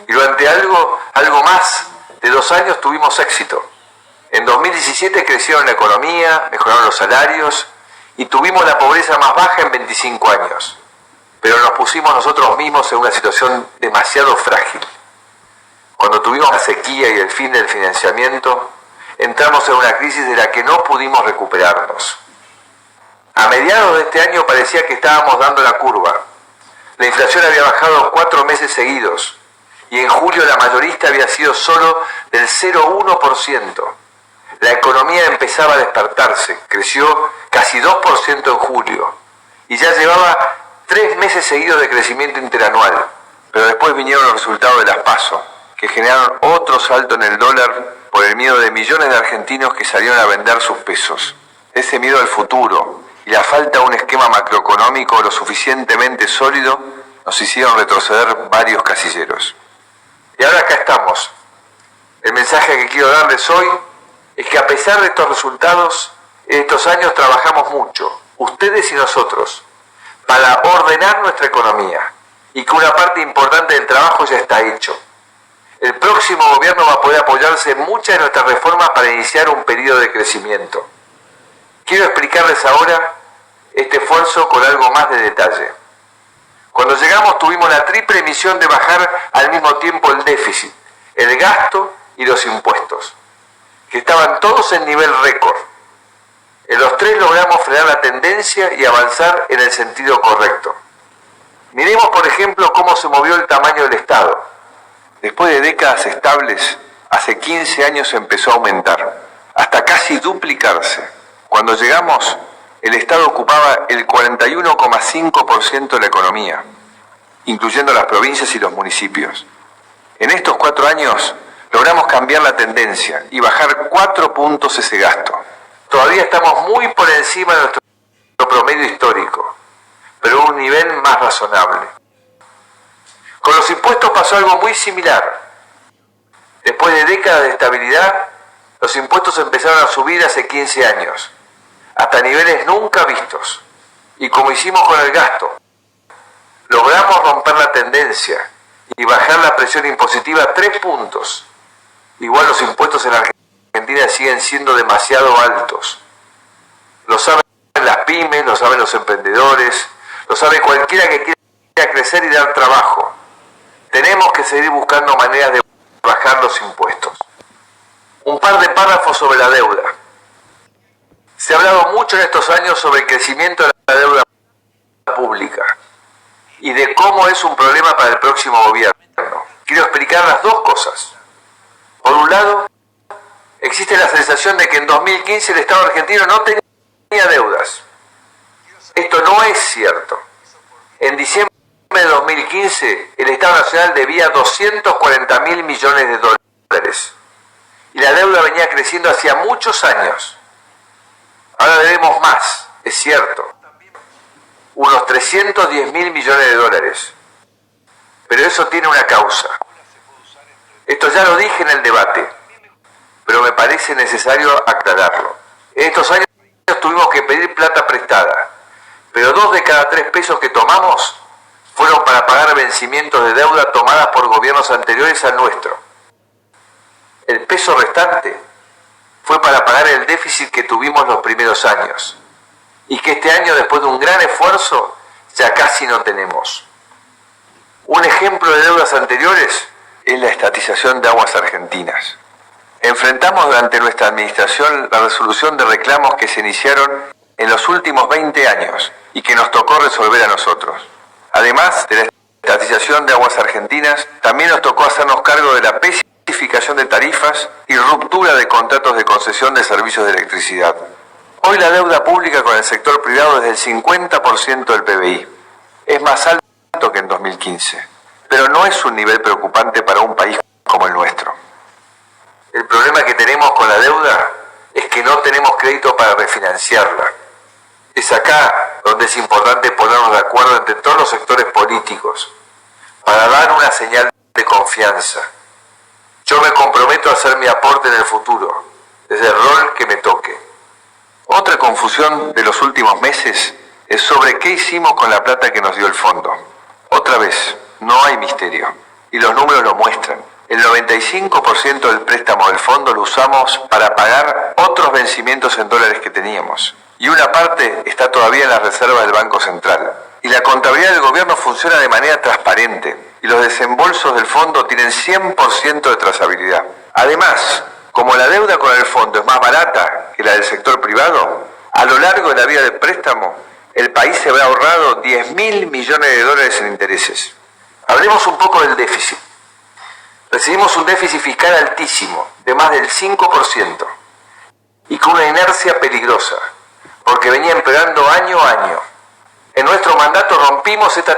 Y durante algo más de 2 años tuvimos éxito. En 2017 crecieron la economía, mejoraron los salarios y tuvimos la pobreza más baja en 25 años. Pero nos pusimos nosotros mismos en una situación demasiado frágil. Cuando tuvimos la sequía y el fin del financiamiento, entramos en una crisis de la que no pudimos recuperarnos. A mediados de este año parecía que estábamos dando la curva. La inflación había bajado 4 meses seguidos y en julio la mayorista había sido solo del 0,1%. La economía empezaba a despertarse, creció casi 2% en julio y ya llevaba 3 meses seguidos de crecimiento interanual. Pero después vinieron los resultados de las PASO, que generaron otro salto en el dólar por el miedo de millones de argentinos que salieron a vender sus pesos. Ese miedo al futuro y la falta de un esquema macroeconómico lo suficientemente sólido nos hicieron retroceder varios casilleros. Y ahora acá estamos. El mensaje que quiero darles hoy es que a pesar de estos resultados, en estos años trabajamos mucho, ustedes y nosotros, para ordenar nuestra economía y que una parte importante del trabajo ya está hecho. El próximo gobierno va a poder apoyarse en muchas de nuestras reformas para iniciar un periodo de crecimiento. Quiero explicarles ahora este esfuerzo con algo más de detalle. Cuando llegamos tuvimos la triple misión de bajar al mismo tiempo el déficit, el gasto y los impuestos, que estaban todos en nivel récord. En los 3 logramos frenar la tendencia y avanzar en el sentido correcto. Miremos, por ejemplo, cómo se movió el tamaño del Estado. Después de décadas estables, hace 15 años empezó a aumentar, hasta casi duplicarse. Cuando llegamos, el Estado ocupaba el 41,5% de la economía, incluyendo las provincias y los municipios. En estos 4 años logramos cambiar la tendencia y bajar 4 puntos ese gasto. Todavía estamos muy por encima de nuestro promedio histórico, pero a un nivel más razonable. Con los impuestos pasó algo muy similar. Después de décadas de estabilidad, los impuestos empezaron a subir hace 15 años, hasta niveles nunca vistos. Y como hicimos con el gasto, logramos romper la tendencia y bajar la presión impositiva 3 puntos. Igual los impuestos en Argentina siguen siendo demasiado altos. Lo saben las pymes, lo saben los emprendedores, lo sabe cualquiera que quiera crecer y dar trabajo. Tenemos que seguir buscando maneras de bajar los impuestos. Un par de párrafos sobre la deuda. Se ha hablado mucho en estos años sobre el crecimiento de la deuda pública y de cómo es un problema para el próximo gobierno. Quiero explicar las dos cosas. Por un lado, existe la sensación de que en 2015 el Estado argentino no tenía deudas. Esto no es cierto. En diciembre de 2015, el Estado Nacional debía 240.000 millones de dólares y la deuda venía creciendo hacía muchos años. Ahora debemos más, es cierto, unos 310.000 millones de dólares, pero eso tiene una causa. Esto ya lo dije en el debate, pero me parece necesario aclararlo. En estos años tuvimos que pedir plata prestada, pero 2 de cada 3 pesos que tomamos fueron para pagar vencimientos de deuda tomadas por gobiernos anteriores al nuestro. El peso restante fue para pagar el déficit que tuvimos los primeros años y que este año, después de un gran esfuerzo, ya casi no tenemos. Un ejemplo de deudas anteriores es la estatización de Aguas Argentinas. Enfrentamos durante nuestra administración la resolución de reclamos que se iniciaron en los últimos 20 años y que nos tocó resolver a nosotros. Además de la estatización de Aguas Argentinas, también nos tocó hacernos cargo de la especificación de tarifas y ruptura de contratos de concesión de servicios de electricidad. Hoy la deuda pública con el sector privado es del 50% del PBI. Es más alto que en 2015, pero no es un nivel preocupante para un país como el nuestro. El problema que tenemos con la deuda es que no tenemos crédito para refinanciarla. Es acá donde es importante ponernos de acuerdo entre todos los sectores políticos para dar una señal de confianza. Yo me comprometo a hacer mi aporte en el futuro, desde el rol que me toque. Otra confusión de los últimos meses es sobre qué hicimos con la plata que nos dio el fondo. Otra vez, no hay misterio. y los números lo muestran. El 95% del préstamo del fondo lo usamos para pagar otros vencimientos en dólares que teníamos. Y una parte está todavía en las reservas del Banco Central. Y la contabilidad del gobierno funciona de manera transparente y los desembolsos del fondo tienen 100% de trazabilidad. Además, como la deuda con el fondo es más barata que la del sector privado, a lo largo de la vida del préstamo, el país se habrá ahorrado 10.000 millones de dólares en intereses. Hablemos un poco del déficit. Recibimos un déficit fiscal altísimo, de más del 5%, y con una inercia peligrosa, porque venía empeorando año a año. En nuestro mandato rompimos esta